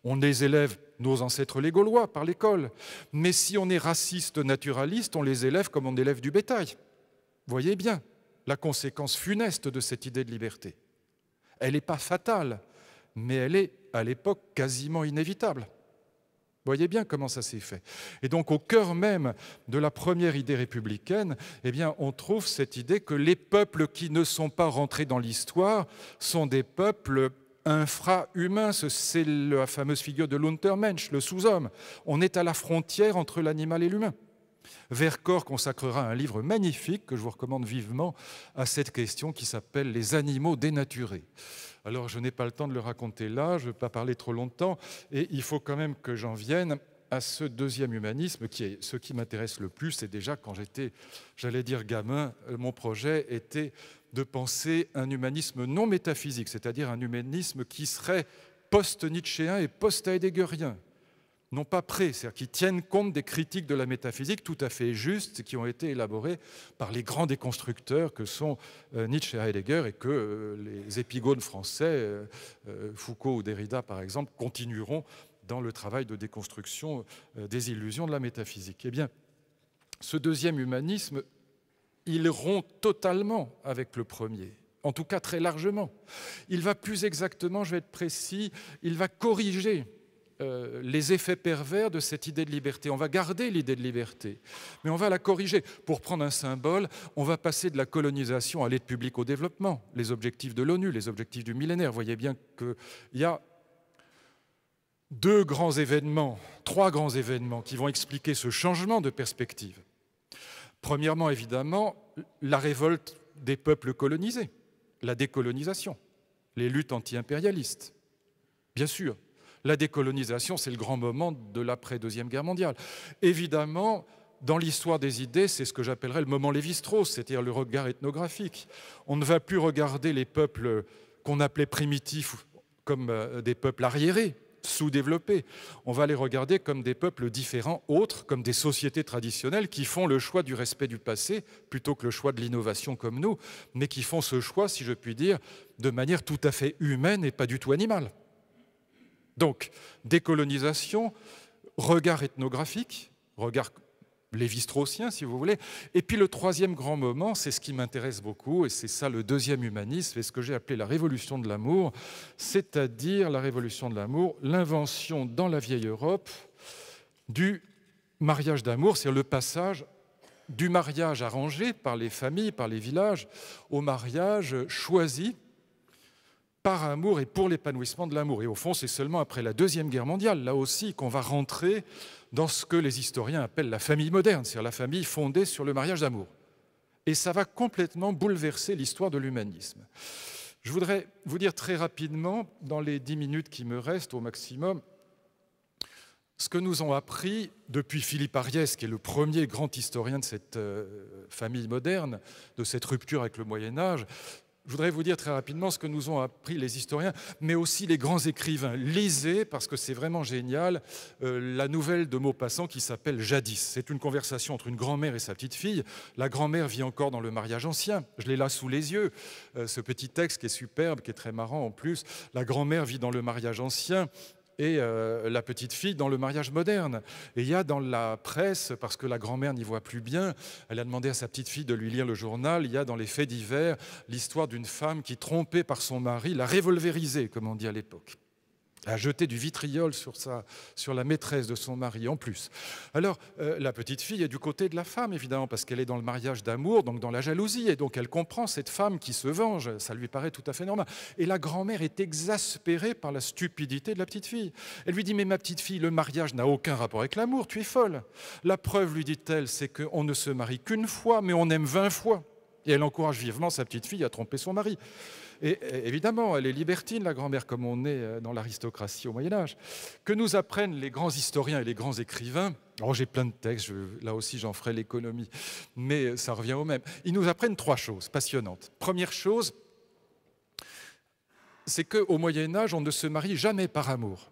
On les élève, nos ancêtres les Gaulois, par l'école. Mais si on est raciste naturaliste, on les élève comme on élève du bétail. Voyez bien la conséquence funeste de cette idée de liberté. Elle n'est pas fatale, mais elle est, à l'époque, quasiment inévitable. Voyez bien comment ça s'est fait. Et donc, au cœur même de la première idée républicaine, eh bien, on trouve cette idée que les peuples qui ne sont pas rentrés dans l'histoire sont des peuples infra-humain, c'est la fameuse figure de l'Untermensch, le sous-homme. On est à la frontière entre l'animal et l'humain. Vercors consacrera un livre magnifique que je vous recommande vivement à cette question qui s'appelle « Les animaux dénaturés ». Alors, je n'ai pas le temps de le raconter là, je ne veux pas parler trop longtemps, et il faut quand même que j'en vienne à ce deuxième humanisme qui est ce qui m'intéresse le plus. Et déjà, quand j'étais, j'allais dire gamin, mon projet était de penser un humanisme non métaphysique, c'est-à-dire un humanisme qui serait post-nietzschéen et post-heideggerien, non pas pré, c'est-à-dire qui tiennent compte des critiques de la métaphysique tout à fait justes qui ont été élaborées par les grands déconstructeurs que sont Nietzsche et Heidegger et que les épigones français, Foucault ou Derrida par exemple, continueront dans le travail de déconstruction des illusions de la métaphysique. Eh bien, ce deuxième humanisme, il rompt totalement avec le premier, en tout cas très largement. Il va plus exactement, je vais être précis, il va corriger les effets pervers de cette idée de liberté. On va garder l'idée de liberté, mais on va la corriger. Pour prendre un symbole, on va passer de la colonisation à l'aide publique au développement, les objectifs de l'ONU, les objectifs du millénaire. Vous voyez bien qu'il y a trois grands événements qui vont expliquer ce changement de perspective. Premièrement, évidemment, la révolte des peuples colonisés, la décolonisation, les luttes anti-impérialistes. Bien sûr, la décolonisation, c'est le grand moment de l'après-Deuxième Guerre mondiale. Évidemment, dans l'histoire des idées, c'est ce que j'appellerais le moment Lévi-Strauss, c'est-à-dire le regard ethnographique. On ne va plus regarder les peuples qu'on appelait primitifs comme des peuples arriérés, sous-développés. On va les regarder comme des peuples différents, autres, comme des sociétés traditionnelles qui font le choix du respect du passé plutôt que le choix de l'innovation comme nous, mais qui font ce choix, si je puis dire, de manière tout à fait humaine et pas du tout animale. Donc, décolonisation, regard ethnographique, regard lévi-straussien, si vous voulez. Et puis le troisième grand moment, c'est ce qui m'intéresse beaucoup, et c'est ça le deuxième humanisme, et ce que j'ai appelé la révolution de l'amour, c'est-à-dire la révolution de l'amour, l'invention dans la vieille Europe du mariage d'amour, c'est-à-dire le passage du mariage arrangé par les familles, par les villages, au mariage choisi par amour et pour l'épanouissement de l'amour. Et au fond, c'est seulement après la Deuxième Guerre mondiale, là aussi, qu'on va rentrer dans ce que les historiens appellent la famille moderne, c'est-à-dire la famille fondée sur le mariage d'amour. Et ça va complètement bouleverser l'histoire de l'humanisme. Je voudrais vous dire très rapidement, dans les 10 minutes qui me restent au maximum, ce que nous ont appris depuis Philippe Ariès, qui est le premier grand historien de cette famille moderne, de cette rupture avec le Moyen-Âge. Je voudrais vous dire très rapidement ce que nous ont appris les historiens, mais aussi les grands écrivains. Lisez, parce que c'est vraiment génial, la nouvelle de Maupassant qui s'appelle « Jadis ». C'est une conversation entre une grand-mère et sa petite-fille. La grand-mère vit encore dans le mariage ancien. Je l'ai là sous les yeux, ce petit texte qui est superbe, qui est très marrant en plus. La grand-mère vit dans le mariage ancien et la petite fille dans le mariage moderne. Et il y a dans la presse, parce que la grand-mère n'y voit plus bien, elle a demandé à sa petite fille de lui lire le journal, il y a dans les faits divers l'histoire d'une femme qui, trompée par son mari, l'a revolvérisé, comme on dit à l'époque. A jeté du vitriol sur la maîtresse de son mari en plus. Alors, la petite fille est du côté de la femme, évidemment, parce qu'elle est dans le mariage d'amour, donc dans la jalousie, et donc elle comprend cette femme qui se venge, ça lui paraît tout à fait normal. Et la grand-mère est exaspérée par la stupidité de la petite fille. Elle lui dit « Mais ma petite fille, le mariage n'a aucun rapport avec l'amour, tu es folle. La preuve, lui dit-elle, c'est qu'on ne se marie qu'une fois, mais on aime 20 fois. » Et elle encourage vivement sa petite fille à tromper son mari. Et évidemment, elle est libertine, la grand-mère, comme on est dans l'aristocratie au Moyen-Âge. Que nous apprennent les grands historiens et les grands écrivains, alors j'ai plein de textes, là aussi j'en ferai l'économie, mais ça revient au même. Ils nous apprennent 3 choses passionnantes. Première chose, c'est qu'au Moyen-Âge, on ne se marie jamais par amour.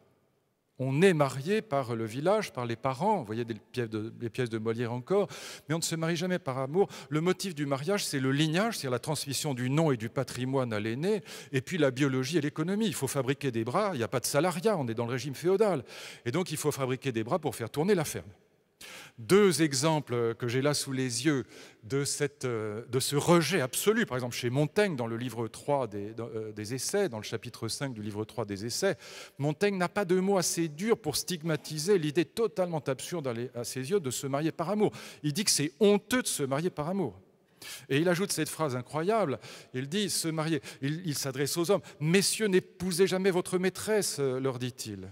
On est marié par le village, par les parents, vous voyez des pièces de Molière encore, mais on ne se marie jamais par amour. Le motif du mariage, c'est le lignage, c'est la transmission du nom et du patrimoine à l'aîné, et puis la biologie et l'économie. Il faut fabriquer des bras, il n'y a pas de salariat, on est dans le régime féodal, et donc il faut fabriquer des bras pour faire tourner la ferme. 2 exemples que j'ai là sous les yeux de ce rejet absolu, par exemple chez Montaigne, dans le livre 3 des Essais, dans le chapitre 5 du livre 3 des Essais, Montaigne n'a pas de mots assez durs pour stigmatiser l'idée totalement absurde à ses yeux de se marier par amour. Il dit que c'est honteux de se marier par amour. Et il ajoute cette phrase incroyable, il dit, se marier, il s'adresse aux hommes, « Messieurs, n'épousez jamais votre maîtresse », leur dit-il.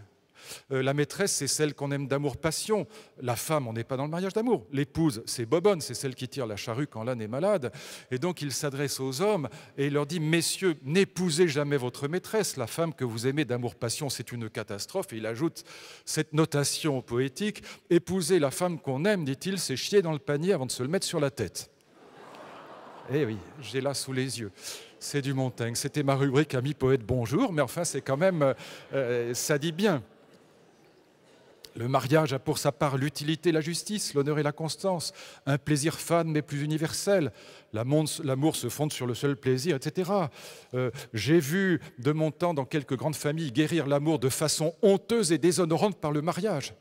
La maîtresse, c'est celle qu'on aime d'amour-passion. La femme, on n'est pas dans le mariage d'amour. L'épouse, c'est bobonne, c'est celle qui tire la charrue quand l'âne est malade. Et donc, il s'adresse aux hommes et il leur dit « Messieurs, n'épousez jamais votre maîtresse. La femme que vous aimez d'amour-passion, c'est une catastrophe. » Et il ajoute cette notation poétique « Épouser la femme qu'on aime, dit-il, c'est chier dans le panier avant de se le mettre sur la tête. » Eh oui, j'ai là sous les yeux. C'est du Montaigne. C'était ma rubrique « Ami poète, bonjour », mais enfin, c'est quand même... ça dit bien. Le mariage a pour sa part l'utilité, la justice, l'honneur et la constance, un plaisir fan mais plus universel. L'amour se fonde sur le seul plaisir, etc. J'ai vu de mon temps dans quelques grandes familles guérir l'amour de façon honteuse et déshonorante par le mariage.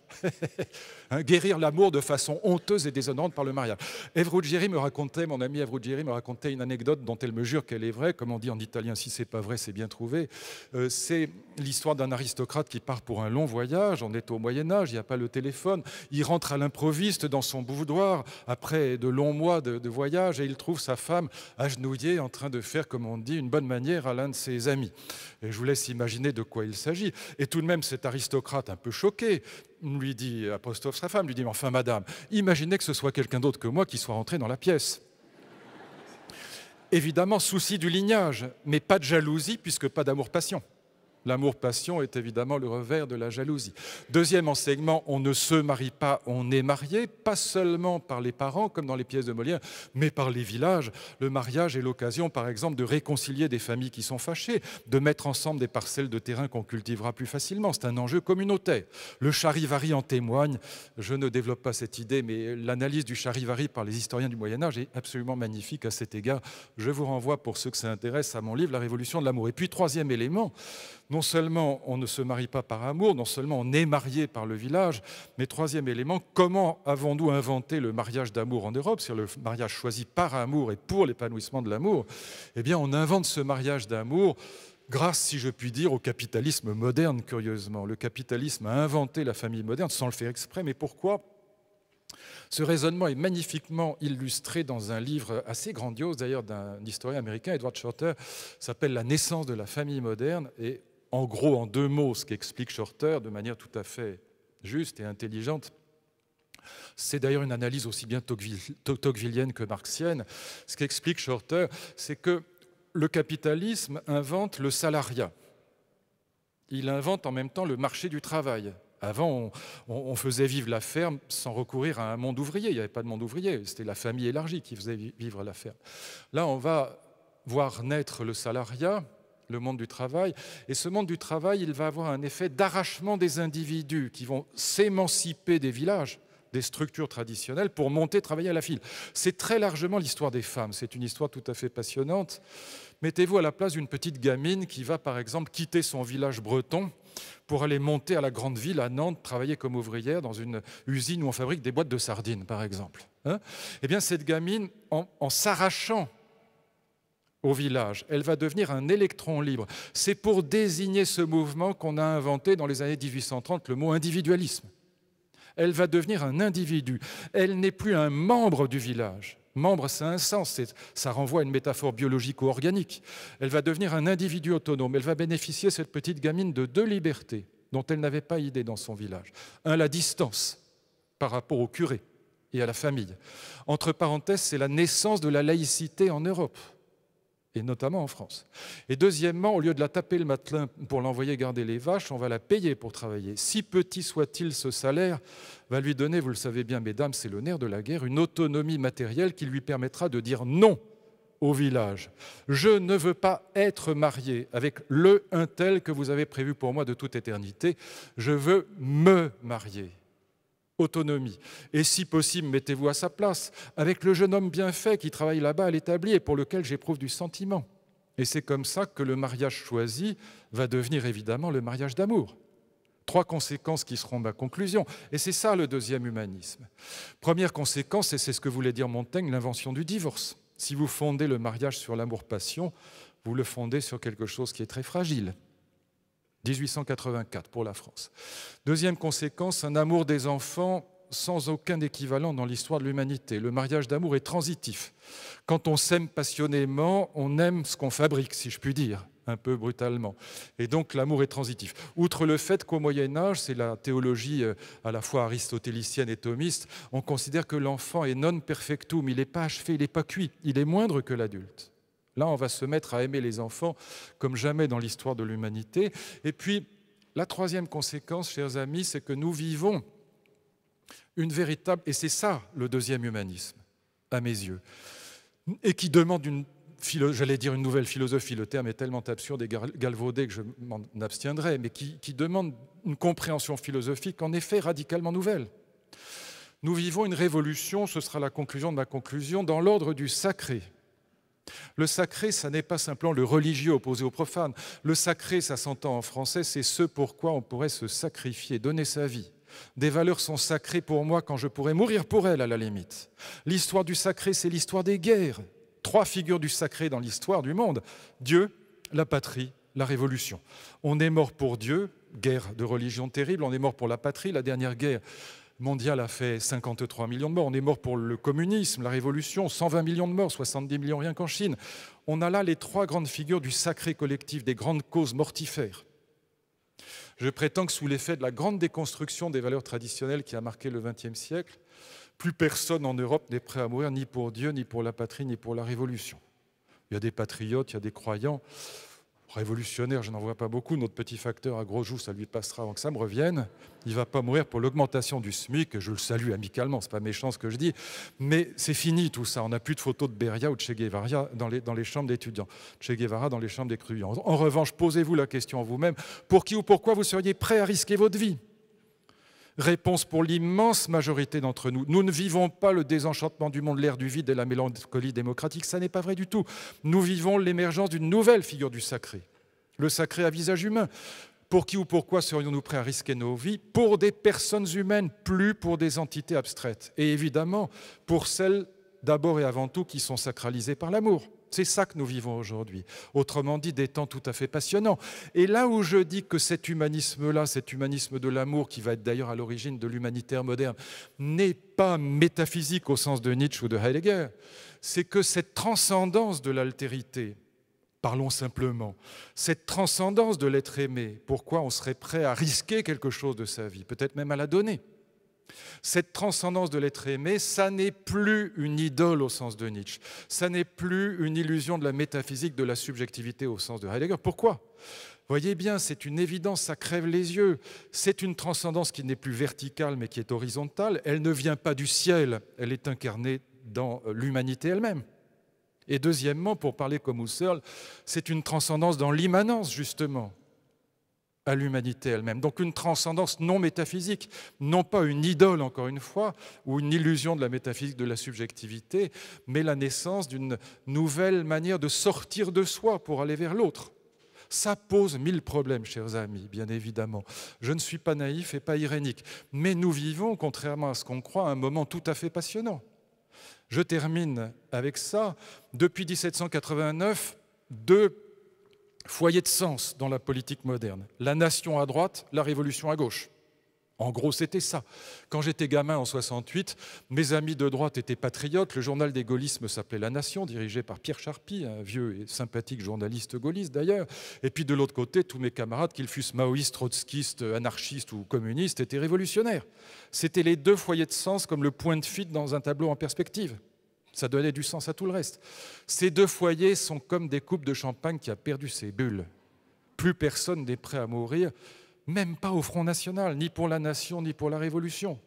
Guérir l'amour de façon honteuse et déshonorante par le mariage. Mon ami Ève Ruggieri me racontait une anecdote dont elle me jure qu'elle est vraie. Comme on dit en italien, si c'est pas vrai, c'est bien trouvé. C'est l'histoire d'un aristocrate qui part pour un long voyage. On est au Moyen-Âge, il n'y a pas le téléphone. Il rentre à l'improviste dans son boudoir après de longs mois de voyage et il trouve sa femme agenouillée en train de faire, comme on dit, une bonne manière à l'un de ses amis. Et je vous laisse imaginer de quoi il s'agit. Et tout de même, cet aristocrate, un peu choqué, lui dit, apostrophe sa femme, lui dit « Enfin, madame, imaginez que ce soit quelqu'un d'autre que moi qui soit rentré dans la pièce. » Évidemment, souci du lignage, mais pas de jalousie, puisque pas d'amour-passion. L'amour-passion est évidemment le revers de la jalousie. Deuxième enseignement, on ne se marie pas, on est marié, pas seulement par les parents, comme dans les pièces de Molière, mais par les villages. Le mariage est l'occasion, par exemple, de réconcilier des familles qui sont fâchées, de mettre ensemble des parcelles de terrain qu'on cultivera plus facilement. C'est un enjeu communautaire. Le charivari en témoigne. Je ne développe pas cette idée, mais l'analyse du charivari par les historiens du Moyen-Âge est absolument magnifique à cet égard. Je vous renvoie, pour ceux que ça intéresse, à mon livre « La Révolution de l'amour ». Et puis, troisième élément, non seulement on ne se marie pas par amour, non seulement on est marié par le village, mais troisième élément, comment avons-nous inventé le mariage d'amour en Europe, c'est-à-dire le mariage choisi par amour et pour l'épanouissement de l'amour? Eh bien, on invente ce mariage d'amour grâce, si je puis dire, au capitalisme moderne, curieusement. Le capitalisme a inventé la famille moderne sans le faire exprès, mais pourquoi ? Ce raisonnement est magnifiquement illustré dans un livre assez grandiose, d'ailleurs, d'un historien américain, Edward Shorter, s'appelle « La naissance de la famille moderne ». Et en gros, en 2 mots, ce qu'explique Shorter de manière tout à fait juste et intelligente, c'est d'ailleurs une analyse aussi bien tocquevillienne que marxienne. Ce qu'explique Shorter, c'est que le capitalisme invente le salariat. Il invente en même temps le marché du travail. Avant, on faisait vivre la ferme sans recourir à un monde ouvrier. Il n'y avait pas de monde ouvrier, c'était la famille élargie qui faisait vivre la ferme. Là, on va voir naître le salariat, le monde du travail. Et ce monde du travail, il va avoir un effet d'arrachement des individus qui vont s'émanciper des villages, des structures traditionnelles pour monter travailler à la file. C'est très largement l'histoire des femmes. C'est une histoire tout à fait passionnante. Mettez-vous à la place d'une petite gamine qui va, par exemple, quitter son village breton pour aller monter à la grande ville, à Nantes, travailler comme ouvrière dans une usine où on fabrique des boîtes de sardines, par exemple. Eh bien, cette gamine, en s'arrachant au village, elle va devenir un électron libre. C'est pour désigner ce mouvement qu'on a inventé dans les années 1830 le mot individualisme. Elle va devenir un individu. Elle n'est plus un membre du village. Membre, ça a un sens, ça renvoie à une métaphore biologique ou organique. Elle va devenir un individu autonome. Elle va bénéficier, cette petite gamine, de deux libertés dont elle n'avait pas idée dans son village. Un, la distance par rapport au curé et à la famille. Entre parenthèses, c'est la naissance de la laïcité en Europe, et notamment en France. Et deuxièmement, au lieu de la taper le matin pour l'envoyer garder les vaches, on va la payer pour travailler. Si petit soit-il, ce salaire va lui donner, vous le savez bien, mesdames, c'est le nerf de la guerre, une autonomie matérielle qui lui permettra de dire non au village. Je ne veux pas être marié avec le un tel que vous avez prévu pour moi de toute éternité. Je veux me marier. Autonomie. Et si possible, mettez-vous à sa place, avec le jeune homme bien fait qui travaille là-bas à l'établi et pour lequel j'éprouve du sentiment. Et c'est comme ça que le mariage choisi va devenir évidemment le mariage d'amour. 3 conséquences qui seront ma conclusion. Et c'est ça le deuxième humanisme. Première conséquence, et c'est ce que voulait dire Montaigne, l'invention du divorce. Si vous fondez le mariage sur l'amour-passion, vous le fondez sur quelque chose qui est très fragile. 1884 pour la France. Deuxième conséquence, un amour des enfants sans aucun équivalent dans l'histoire de l'humanité. Le mariage d'amour est transitif. Quand on s'aime passionnément, on aime ce qu'on fabrique, si je puis dire, un peu brutalement. Et donc l'amour est transitif. Outre le fait qu'au Moyen-Âge, c'est la théologie à la fois aristotélicienne et thomiste, on considère que l'enfant est non perfectum, il n'est pas achevé, il n'est pas cuit, il est moindre que l'adulte. Là, on va se mettre à aimer les enfants comme jamais dans l'histoire de l'humanité. Et puis, la troisième conséquence, chers amis, c'est que nous vivons une véritable... Et c'est ça, le deuxième humanisme, à mes yeux, et qui demande j'allais dire une nouvelle philosophie, le terme est tellement absurde et galvaudé que je m'en abstiendrai, mais qui demande une compréhension philosophique, en effet, radicalement nouvelle. Nous vivons une révolution, ce sera la conclusion de ma conclusion, dans l'ordre du sacré. Le sacré, ça n'est pas simplement le religieux opposé au profane. Le sacré, ça s'entend en français, c'est ce pourquoi on pourrait se sacrifier, donner sa vie. Des valeurs sont sacrées pour moi quand je pourrais mourir pour elles, à la limite. L'histoire du sacré, c'est l'histoire des guerres. 3 figures du sacré dans l'histoire du monde. Dieu, la patrie, la révolution. On est mort pour Dieu, guerre de religion terrible. On est mort pour la patrie, la dernière guerre mondiale a fait 53 millions de morts. On est mort pour le communisme, la révolution, 120 millions de morts, 70 millions rien qu'en Chine. On a là les 3 grandes figures du sacré collectif, des grandes causes mortifères. Je prétends que sous l'effet de la grande déconstruction des valeurs traditionnelles qui a marqué le XXe siècle, plus personne en Europe n'est prêt à mourir ni pour Dieu, ni pour la patrie, ni pour la révolution. Il y a des patriotes, il y a des croyants. Révolutionnaire, je n'en vois pas beaucoup. Notre petit facteur à gros joues, ça lui passera avant que ça me revienne. Il ne va pas mourir pour l'augmentation du SMIC. Je le salue amicalement, ce n'est pas méchant ce que je dis. Mais c'est fini tout ça. On n'a plus de photos de Beria ou de Che Guevara dans les chambres d'étudiants. Che Guevara dans les chambres d'étudiants. En revanche, posez-vous la question en vous-même. Pour qui ou pourquoi vous seriez prêt à risquer votre vie ? Réponse pour l'immense majorité d'entre nous. Nous ne vivons pas le désenchantement du monde, l'ère du vide et la mélancolie démocratique. Ça n'est pas vrai du tout. Nous vivons l'émergence d'une nouvelle figure du sacré. Le sacré à visage humain. Pour qui ou pourquoi serions-nous prêts à risquer nos vies ? Pour des personnes humaines, plus pour des entités abstraites. Et évidemment, pour celles d'abord et avant tout qui sont sacralisées par l'amour. C'est ça que nous vivons aujourd'hui. Autrement dit, des temps tout à fait passionnants. Et là où je dis que cet humanisme-là, cet humanisme de l'amour, qui va être d'ailleurs à l'origine de l'humanitaire moderne, n'est pas métaphysique au sens de Nietzsche ou de Heidegger, c'est que cette transcendance de l'altérité, parlons simplement, cette transcendance de l'être aimé, pourquoi on serait prêt à risquer quelque chose de sa vie, peut-être même à la donner, Cette transcendance de l'être aimé, ça n'est plus une idole au sens de Nietzsche, ça n'est plus une illusion de la métaphysique de la subjectivité au sens de Heidegger. Pourquoi ? Voyez bien, c'est une évidence, ça crève les yeux. C'est une transcendance qui n'est plus verticale mais qui est horizontale. Elle ne vient pas du ciel, elle est incarnée dans l'humanité elle-même. Et deuxièmement, pour parler comme Husserl, c'est une transcendance dans l'immanence, justement, à l'humanité elle-même. Donc une transcendance non métaphysique, non pas une idole, encore une fois, ou une illusion de la métaphysique de la subjectivité, mais la naissance d'une nouvelle manière de sortir de soi pour aller vers l'autre. Ça pose 1000 problèmes, chers amis, bien évidemment. Je ne suis pas naïf et pas irénique, mais nous vivons, contrairement à ce qu'on croit, un moment tout à fait passionnant. Je termine avec ça. Depuis 1789, 2 foyers de sens dans la politique moderne. La nation à droite, la révolution à gauche. En gros, c'était ça. Quand j'étais gamin en 68, mes amis de droite étaient patriotes. Le journal des gaullismes s'appelait La Nation, dirigé par Pierre Charpy, un vieux et sympathique journaliste gaulliste d'ailleurs. Et puis de l'autre côté, tous mes camarades, qu'ils fussent maoïstes, trotskistes, anarchistes ou communistes, étaient révolutionnaires. C'était les 2 foyers de sens comme le point de fuite dans un tableau en perspective. Ça donnait du sens à tout le reste. Ces 2 foyers sont comme des coupes de champagne qui a perdu ses bulles. Plus personne n'est prêt à mourir, même pas au Front National, ni pour la nation, ni pour la Révolution.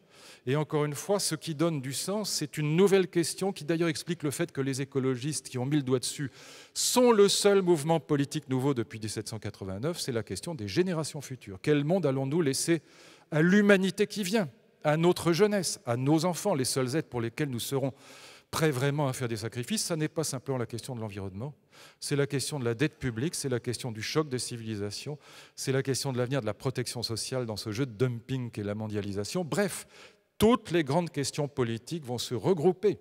Et encore une fois, ce qui donne du sens, c'est une nouvelle question qui d'ailleurs explique le fait que les écologistes qui ont mis le doigt dessus sont le seul mouvement politique nouveau depuis 1789, c'est la question des générations futures. Quel monde allons-nous laisser à l'humanité qui vient, à notre jeunesse, à nos enfants, les seuls êtres pour lesquels nous serons prêts vraiment à faire des sacrifices? Ça n'est pas simplement la question de l'environnement, c'est la question de la dette publique, c'est la question du choc des civilisations, c'est la question de l'avenir de la protection sociale dans ce jeu de dumping qu'est la mondialisation. Bref, toutes les grandes questions politiques vont se regrouper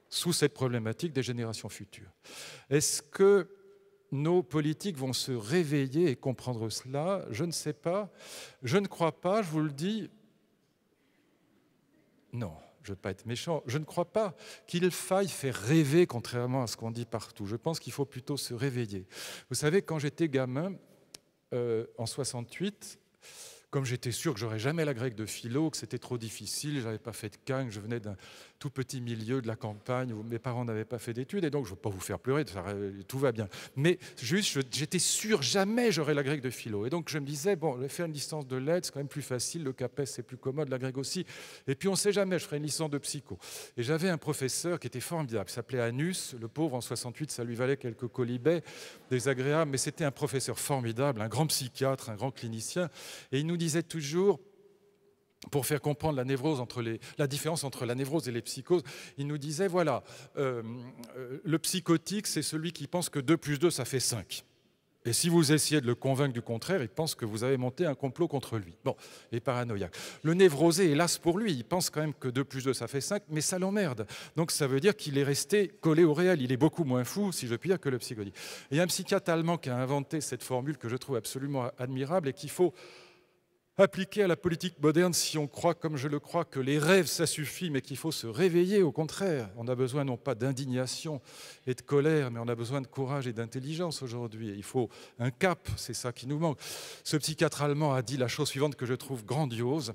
sous cette problématique des générations futures. Est-ce que nos politiques vont se réveiller et comprendre cela? Je ne sais pas. Je ne crois pas, je vous le dis. Non. Je ne veux pas être méchant, je ne crois pas qu'il faille faire rêver, contrairement à ce qu'on dit partout. Je pense qu'il faut plutôt se réveiller. Vous savez, quand j'étais gamin, en 68, comme j'étais sûr que j'aurais jamais la grecque de philo, que c'était trop difficile, je n'avais pas fait de CAN, que je venais d'un tout petit milieu de la campagne où mes parents n'avaient pas fait d'études, et donc je ne veux pas vous faire pleurer, tout va bien. Mais juste, j'étais sûr jamais j'aurais la grecque de philo. Et donc je me disais, bon, je vais faire une licence de lettres, c'est quand même plus facile, le CAPES c'est plus commode, la grecque aussi. Et puis on ne sait jamais, je ferai une licence de psycho. Et j'avais un professeur qui était formidable, il s'appelait Anus, le pauvre, en 68, ça lui valait quelques colibets désagréables, mais c'était un professeur formidable, un grand psychiatre, un grand clinicien, et il nous disait toujours, pour faire comprendre la différence entre la névrose et les psychoses, il nous disait, voilà, le psychotique, c'est celui qui pense que 2 plus 2, ça fait 5. Et si vous essayez de le convaincre du contraire, il pense que vous avez monté un complot contre lui. Bon, il est paranoïaque. Le névrosé, hélas pour lui, il pense quand même que 2 plus 2, ça fait 5, mais ça l'emmerde. Donc ça veut dire qu'il est resté collé au réel. Il est beaucoup moins fou, si je puis dire, que le psychotique. Et il y a un psychiatre allemand qui a inventé cette formule que je trouve absolument admirable et qu'il faut appliquer à la politique moderne si on croit, comme je le crois, que les rêves, ça suffit, mais qu'il faut se réveiller, au contraire. On a besoin non pas d'indignation et de colère, mais on a besoin de courage et d'intelligence aujourd'hui. Il faut un cap, c'est ça qui nous manque. Ce psychiatre allemand a dit la chose suivante que je trouve grandiose.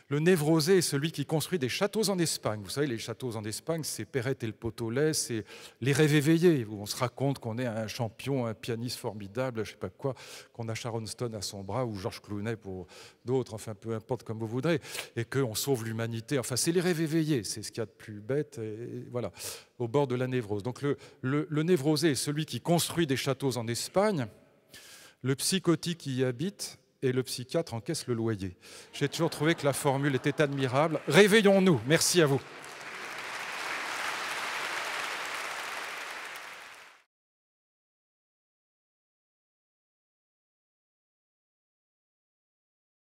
Le névrosé est celui qui construit des châteaux en Espagne. Vous savez, les châteaux en Espagne, c'est Perrette et le Pot-au-lait, c'est les rêves éveillés, où on se raconte qu'on est un champion, un pianiste formidable, je ne sais pas quoi, qu'on a Sharon Stone à son bras, ou Georges Clooney pour d'autres, enfin peu importe comme vous voudrez, et qu'on sauve l'humanité. Enfin, c'est les rêves éveillés, c'est ce qu'il y a de plus bête, et voilà, au bord de la névrose. Donc le névrosé est celui qui construit des châteaux en Espagne, le psychotique y habite, et le psychiatre encaisse le loyer. J'ai toujours trouvé que la formule était admirable. Réveillons-nous. Merci à vous.